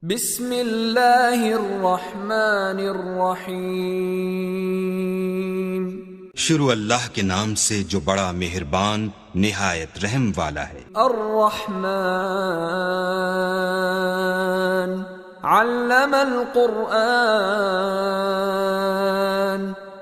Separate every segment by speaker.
Speaker 1: बिस्मिल्लाहिर्रहमानिर्रहीम।
Speaker 2: शुरू अल्लाह के नाम से जो बड़ा मेहरबान निहायत रहम वाला है।
Speaker 1: अर्रहमान अल्लमल कुरआन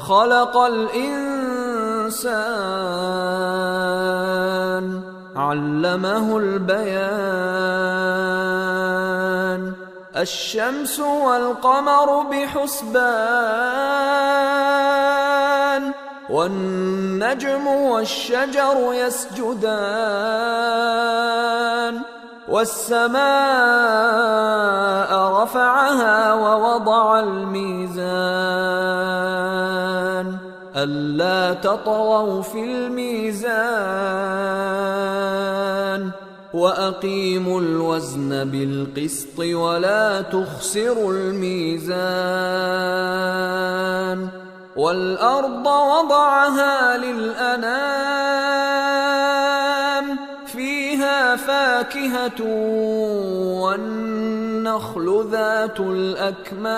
Speaker 1: खलक़ल इंसान अल्लमहुल बयान अश्शम्सु वल क़मरु बिहुस्बान वन्नज्मु वश्शजरु यस्जुदान वस्समाअ रफ़अहा ववضअल मीज़ान अल्ला ततग़ौ फ़िल मीज़ान वअक़ीमुल वज़्न बिलक़िस्ति वला तुख़सिरुल मीज़ान वल्अर्द वضعها लिलअनाम फ़ीहा फ़ाकिहतु वन्नख़्लु ज़ातुल अक्माम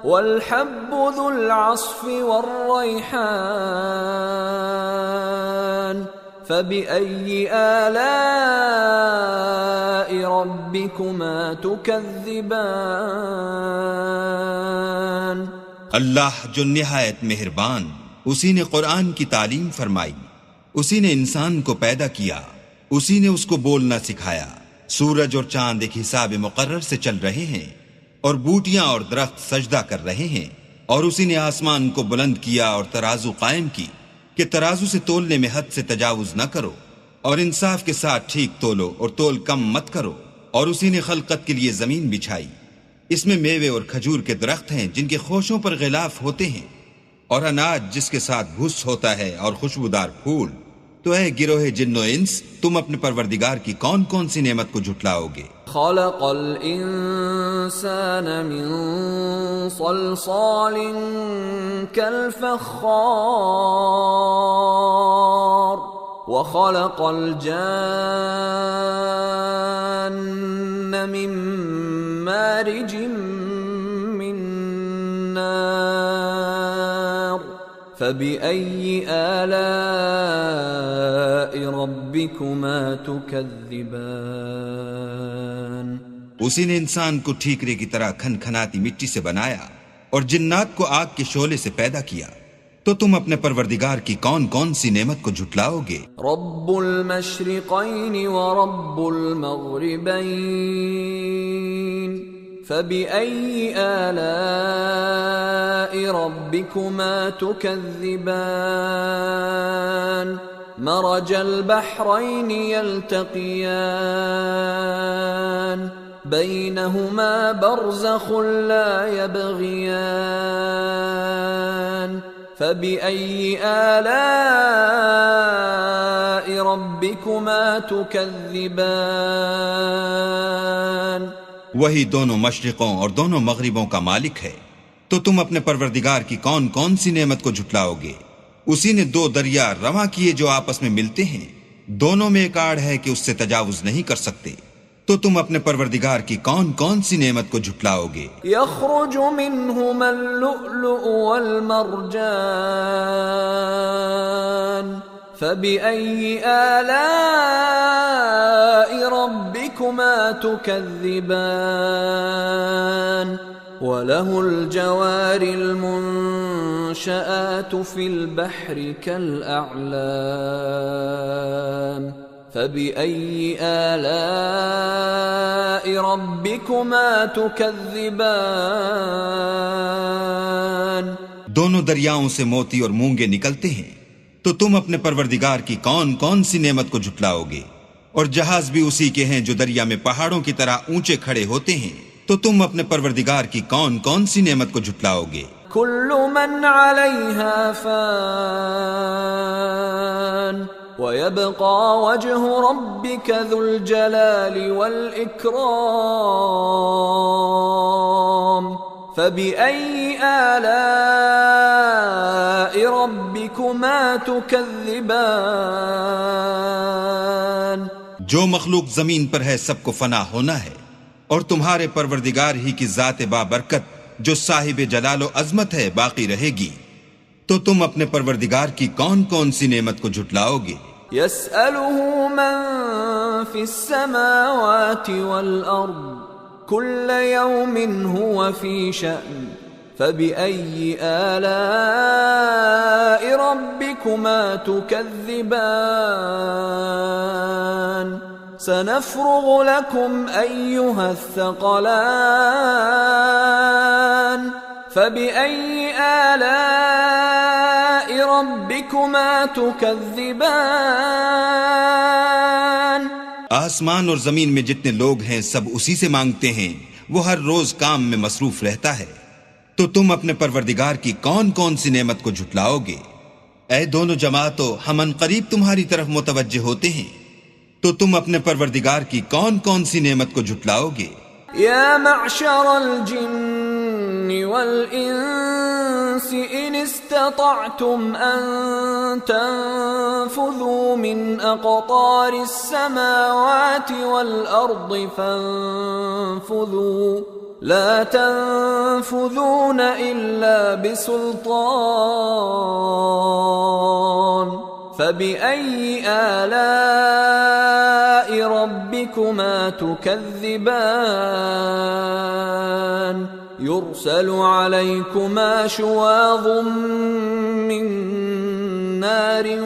Speaker 1: वल्हब्बु ज़ुल अस्फ़ि वर्रैहान फ़बिअय्यि आलाइ रब्बिकुमा तुकज़्ज़िबान।
Speaker 2: अल्लाह जो निहायत मेहरबान, उसी ने कुरान की तालीम फरमाई, उसी ने इंसान को पैदा किया, उसी ने उसको बोलना सिखाया। सूरज और चांद एक हिसाब मुकर्रर से चल रहे हैं और बूटियां और दरख्त सजदा कर रहे हैं। और उसी ने आसमान को बुलंद किया और तराजू कायम की कि तराजू से तोलने में हद से तजावुज न करो और इंसाफ के साथ ठीक तोलो और तोल कम मत करो। और उसी ने खलकत के लिए जमीन बिछाई, इसमें मेवे और खजूर के दरख्त हैं जिनके खोशों पर गिलाफ होते हैं और अनाज जिसके साथ भुस होता है और खुशबूदार फूल। तो है गिरोहे जिन्नो इंस, तुम अपने परवरदिगार की कौन कौन सी नेमत को झुटलाओगे।
Speaker 1: खलक़ल इंसान मिन सलसालिन कल फ़ख़्ख़ार व खलक़ल जान्न मिन मारिजिन मिन नार फ़बिअय्यि आलाइ रब्बिकुमा तुकज़्ज़िबान।
Speaker 2: उसी ने इंसान को ठीकरे की तरह खनखनाती मिट्टी से बनाया और जिन्नात को आग के शोले से पैदा किया। तो तुम अपने परवरदिगार की कौन कौन सी नेमत को झुटलाओगे।
Speaker 1: रब्बुल मशरिक़ैनि व रब्बुल मग़रिबैन फ़बिअय्यि आलाइ रब्बिकुमा तुकज़्ज़िबान। मरजल बहरैनि यल्तक़ियान बैनहुमा बरज़ख़ुन ला यबग़ियान फ़बिअय्यि आलाइ रब्बिकुमा तुकज़्ज़िबान।
Speaker 2: वही दोनों मशरिकों और दोनों मगरिबों का मालिक है। तो तुम अपने परवरदिगार की कौन कौन सी नेमत को झुटलाओगे। उसी ने दो दरिया रवा किए जो आपस में मिलते हैं, दोनों में एक आड़ है कि उससे तजावुज नहीं कर सकते। तो तुम अपने परवरदिगार की कौन कौन सी नेमत को झुटलाओगे।
Speaker 1: यख़्रुजु मिन्हुमल लुअ्लुअु वल मरजान फ़बिअय्यि आलाइ रब्बिकुमा तुकज़्ज़िबान। वलहुल जवारिल मुनशआतु फ़िल बहरि कल्अअलाम फ़बिअय्यि आलाइ रब्बिकुमा तुकज़्ज़िबान।
Speaker 2: दोनों दरियाओं से मोती और मूंगे निकलते हैं। तो तुम अपने परवरदिगार की कौन कौन सी नेमत को झुटलाओगे। और जहाज भी उसी के हैं जो दरिया में पहाड़ों की तरह ऊंचे खड़े होते हैं। तो तुम अपने परवरदिगार की कौन कौन सी नेमत को झुटलाओगे।
Speaker 1: कुल्लु मन अलैहा फ़ान वयब्क़ा वज्हु रब्बिका ज़ुल जलालि वल इक्राम फ़बिअय्यि आलाइ रब्बिकुमा तुकज़्ज़िबान।
Speaker 2: जो मखलूक जमीन पर है सबको फना होना है, और तुम्हारे परवरदिगार ही की जात बाबरकत जो साहिब जलालो अजमत है बाकी रहेगी। तो तुम अपने परवरदिगार की कौन कौन सी नेमत को झुटलाओगे?
Speaker 1: यसअलुहु मन फिस समावाति वल अर्द कुल्ल यौमिन हुव फी शअन फबिअय्यि आलाइ रब्बिकुमा तुकज़्ज़िबान सनफ़्रुगु लकुम अय्युहस्सक़लान फबिअय्यि आलाइ रब्बिकुमा तुकज़्ज़िबान।
Speaker 2: आसमान और जमीन में जितने लोग हैं सब उसी से मांगते हैं, वो हर रोज काम में मसरूफ रहता है। तो तुम अपने परवरदिगार की कौन कौन सी नेमत को झुटलाओगे? ऐ दोनों जमातों, हम अनकरीब तुम्हारी तरफ मुतवज्जे होते हैं। तो तुम अपने परवरदिगार की कौन कौन सी नेमत को झुटलाओगे?
Speaker 1: या मअशरल जिन्नि वल इंसि इन इस्ततअतुम अन तंफुज़ू मिन अक़तारिस समावाति वल अर्दि फंफुज़ू ला तंफुज़ून इल्ला बिसुल्तान फबिअय्यि आलाइ रब्बिकुमा तुकज़्ज़िबान युरसलु अलैकुमा शुवाज़ुम मिन नारिन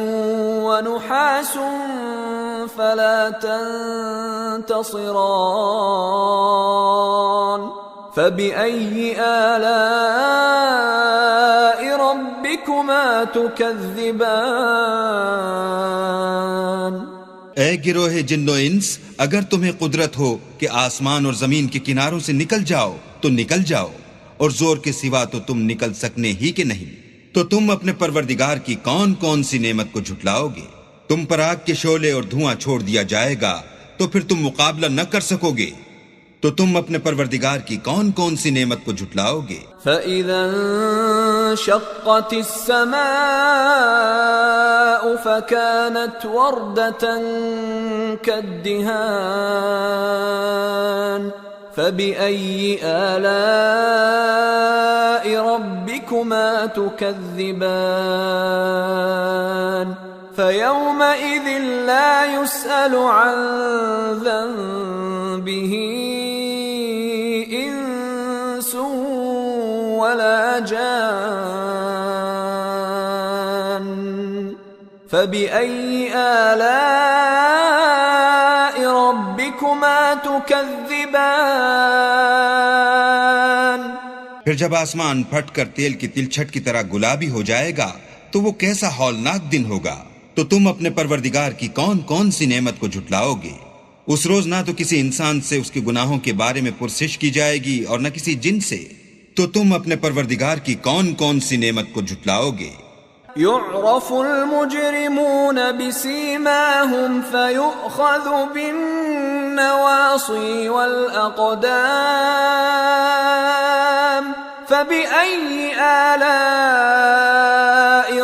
Speaker 1: व नुहासुन फला तंतसिरान फबिअय्यि आलाइ रब्बिकुमा तुकज़्ज़िबान।
Speaker 2: ऐ गिरोहे जिन्नो इंस, अगर तुम्हें कुदरत हो कि आसमान और जमीन के किनारों से निकल जाओ तो निकल जाओ, और जोर के सिवा तो तुम निकल सकने ही के नहीं। तो तुम अपने परवरदिगार की कौन कौन सी नेमत को झुटलाओगे? तुम पर आग के शोले और धुआं छोड़ दिया जाएगा तो फिर तुम मुकाबला न कर सकोगे। तो तुम अपने परवरदिगार की कौन कौन सी नेमत को झुटलाओगे?
Speaker 1: फ़इज़ा इंशक़्क़तिस समाउ फ़कानत वर्दतन कद्दिहान फ़बिअय्यि आलाइ रब्बिकुमा तुकज़्ज़िबान फ़यौमइज़िन ला युस्अलु अन ज़ंबिही इंसुन वला जान फबिअय्यि आलाइ रब्बिकुमा तुकज़्ज़िबान।
Speaker 2: फिर जब आसमान फटकर तेल की तिलछट की तरह गुलाबी हो जाएगा तो वो कैसा हौलनाक दिन होगा। तो तुम अपने परवरदिगार की कौन कौन सी नेमत को झुटलाओगे? उस रोज ना तो किसी इंसान से उसके गुनाहों के बारे में पुरसिश की जाएगी और न किसी जिन से। तो तुम अपने परवरदिगार की कौन कौन सी नेमत को झुटलाओगे?
Speaker 1: युअरफुल मुजरिमून बिसीमाहुम फयुअख़ज़ु बिन्नवासी वल अक़दाम फबिअय्यि आलाइ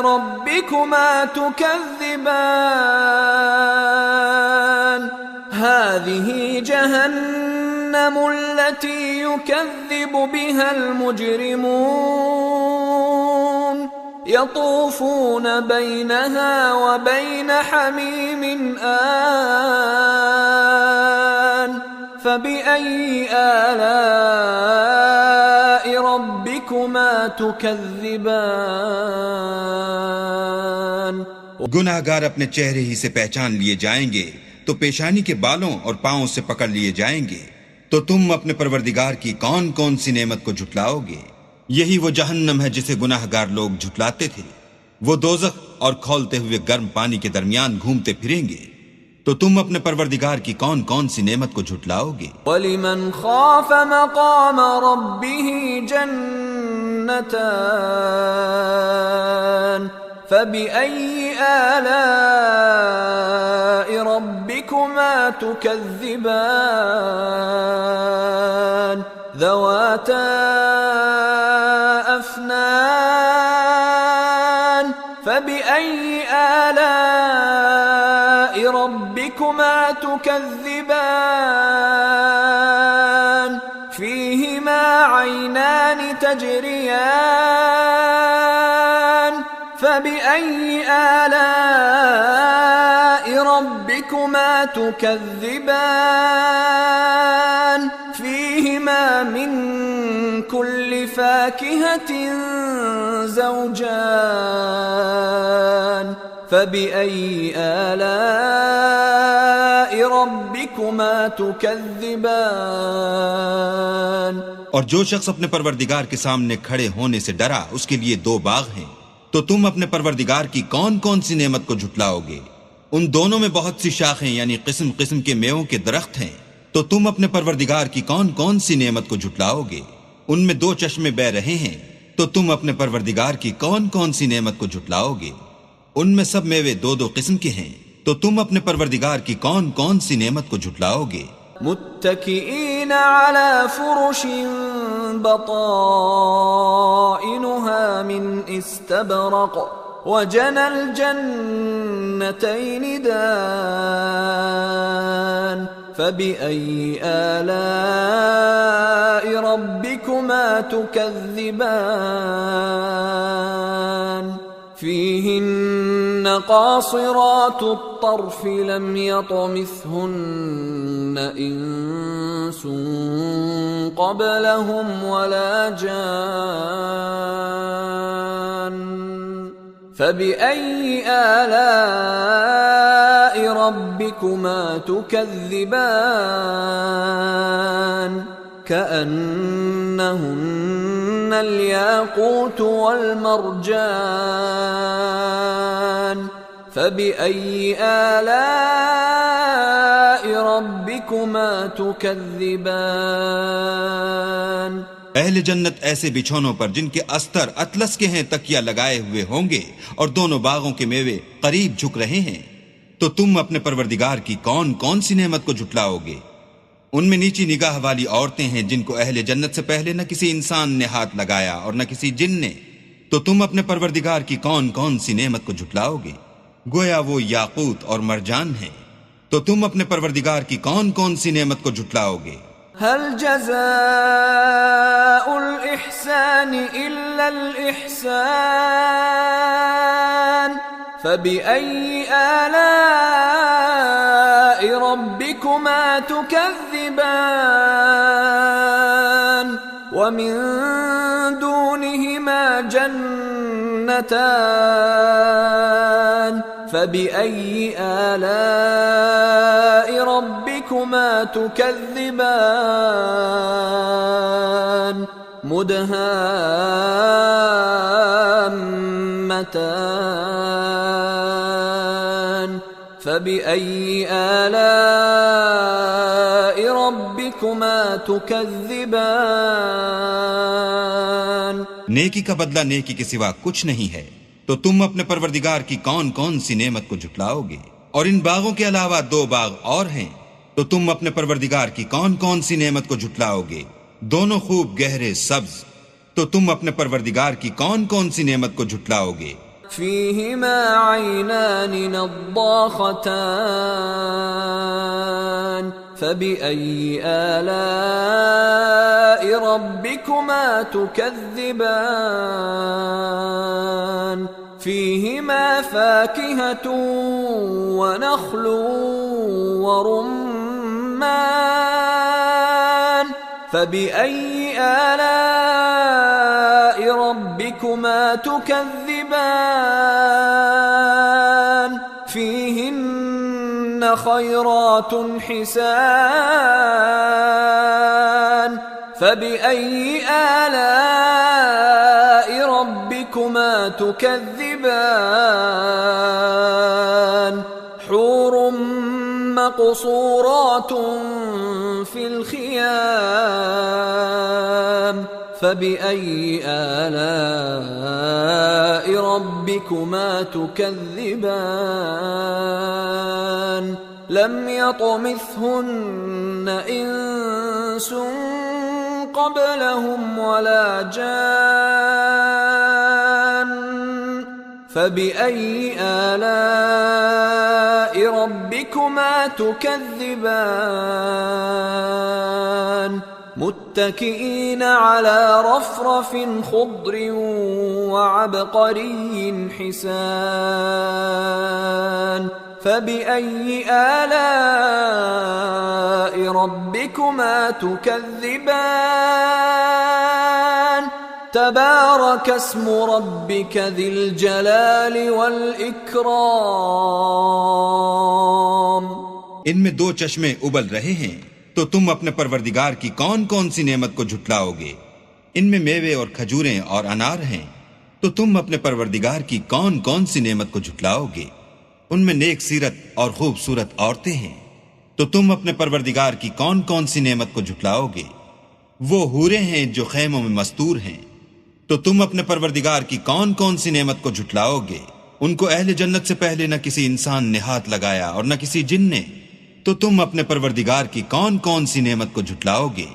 Speaker 1: रब्बिकुमा तुकज़्ज़िबान हाज़िही जहन्नम अल्लती युकज़्ज़िबु बिहल मुजरिमून यतूफ़ून बैनहा व बैन हमीमिन आन फबिअय्यि आलाइ रब्बिकुमा तुकज़्ज़िबान।
Speaker 2: गुनाहगार अपने चेहरे ही से पहचान लिए जाएंगे तो पेशानी के बालों और पांवों से पकड़ लिए जाएंगे। तो तुम अपने परवरदिगार की कौन कौन सी नेमत को झुटलाओगे? यही वो जहन्नम है जिसे गुनाहगार लोग झुटलाते थे। वो दोज़ख और खौलते हुए गर्म पानी के दरमियान घूमते फिरेंगे। तो तुम अपने परवरदिगार की कौन कौन सी नेमत को झुटलाओगे?
Speaker 1: वलिमन खाफ़ मक़ाम रब्बिही जन्नतान फबिअय्यि आलाइ रब्बिकुमा तुकज़्ज़िबान ذواتا أفنان فبأي آلاء ربكما تكذبان। تجريان فبأي آلاء ربكما تكذبان فيهما من كل فاكهة زوجان فبأي آلاء ربكما تكذبان।
Speaker 2: और जो शख्स अपने परवरदिगार के सामने खड़े होने से डरा उसके लिए दो बाग हैं, तो तुम अपने परवरदिगार की कौन कौन सी नेमत को झुटलाओगे? उन दोनों में बहुत सी शाखें यानी किस्म किस्म के मेवों के दरख्त हैं, तो तुम अपने परवरदिगार की कौन कौन सी नेमत को झुटलाओगे? उनमें दो चश्मे बह रहे हैं, तो तुम अपने परवरदिगार की कौन कौन सी नेमत को झुटलाओगे? उनमें सब मेवे दो दो किस्म के हैं, तो तुम अपने परवरदिगार की कौन कौन सी नेमत को झुटलाओगे?
Speaker 1: मुत्तकीन अला फुरुशिन बताइनुहा मिन इस्तबरक वजनल जन्नतैन दान फबिअय्यि आलाइ रब्बिकुमा तुकज़्ज़िबान فيهن قاصرات الطرف لم يطمثهن إنس قبلهم ولا جان فبأي آلاء ربكما تكذبان كأنهن الياقوت والمرجان فبأي آلاء ربكما تكذبان।
Speaker 2: अहले जन्नत ऐसे बिछौनों पर जिनके अस्तर अतलस के हैं तकिया लगाए हुए होंगे और दोनों बागों के मेवे करीब झुक रहे हैं, तो तुम अपने परवरदिगार की कौन कौन सी नेमत को झुटलाओगे? उनमें नीची निगाह वाली औरतें हैं जिनको अहले जन्नत से पहले न किसी इंसान ने हाथ लगाया और न किसी जिन ने, तो तुम अपने परवरदिगार की कौन कौन सी नेमत को झुटलाओगे? गोया वो याकूत और मरजान हैं, तो तुम अपने परवरदिगार की कौन कौन सी नेमत को झुटलाओगे?
Speaker 1: हल जज़ाउल इहसान इल्लल इहसान फबिअय्यि आलाइ रब्बिकुमा तुकज़्ज़िबान वमिन दूनिहिमा जन्नतान फबिअय्यि आलाइ रब्बिकुमा तुकज़्ज़िबान मुदहाम्मतान फबिअय्यि आलाइ रब्बिकुमा तुकज़्ज़िबान।
Speaker 2: नेकी का बदला नेकी के सिवा कुछ नहीं है, तो तुम अपने परवरदिगार की कौन कौन सी नेमत को झुटलाओगे? और इन बागों के अलावा दो बाग और हैं, तो तुम अपने परवरदिगार की कौन कौन सी नेमत को झुटलाओगे? दोनों खूब गहरे सब्ज, तो तुम अपने परवरदिगार की कौन कौन सी नेमत को झुटलाओगे?
Speaker 1: फीहिमा ऐनान नद्दाखतान फबिअय्यि आलाइ रब्बिकुमा तुकज़्ज़िबान फीहिमा फाकिहतुन वनख्लुन वरुम्मान फबिअय्यि आलाइ रब्बिकुमा तुकज़्ज़िबान फीहिन्न खैरातुन हिसान फबिअय्यि आलाइ रब्बिकुमा तुकज़्ज़िबान हूरुम मक़सूरातुन फिल खियाम फबिअय्यि आलाइ रब्बिकुमा तुकज़्ज़िबान लम यतमिथहुन्न इंसुन क़ब्लहुम वला जान फबिअय्यि आलाइ रब्बिकुमा तुकज़्ज़िबान मुत्तकीन अला रफ़रफ़िन खुद्रिन वअबक़रिय्यिन हिसान फबिअय्यि आलाइ रब्बिकुमा तुकज़्ज़िबान तबारक अस्मु रब्बिक ज़िल जलालि वल इकराम।
Speaker 2: इनमें दो चश्मे उबल रहे हैं, तो तुम अपने परवरदिगार की कौन कौन सी नेमत को झुटलाओगे? इनमें मेवे और खजूरें और अनार हैं, तो तुम अपने परवरदिगार की कौन कौन सी नेमत को झुटलाओगे? उनमें नेक सीरत और खूबसूरत औरतें हैं, तो तुम अपने परवरदिगार की कौन कौन सी नेमत को झुटलाओगे? वो हूरें हैं जो खैमों में मस्तूर हैं, तो तुम अपने परवरदिगार की कौन कौन सी नेमत को झुटलाओगे? उनको अहले जन्नत से पहले न किसी इंसान ने हाथ लगाया और न किसी जिन ने, तो तुम अपने परवरदिगार की कौन कौन सी नेमत को झुटलाओगे?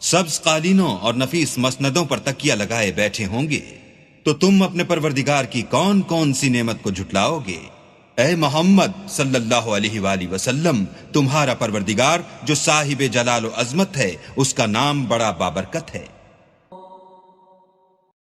Speaker 2: सब्ज कालीनों और नफीस मसनदों पर तकिया लगाए बैठे होंगे, तो तुम अपने परवरदिगार की कौन कौन सी नेमत को झुटलाओगे? ऐ मोहम्मद सल्लल्लाहु अलैहि वसल्लम, तुम्हारा परवरदिगार जो साहिब जलाल व अजमत है, उसका नाम बड़ा बाबरकत है।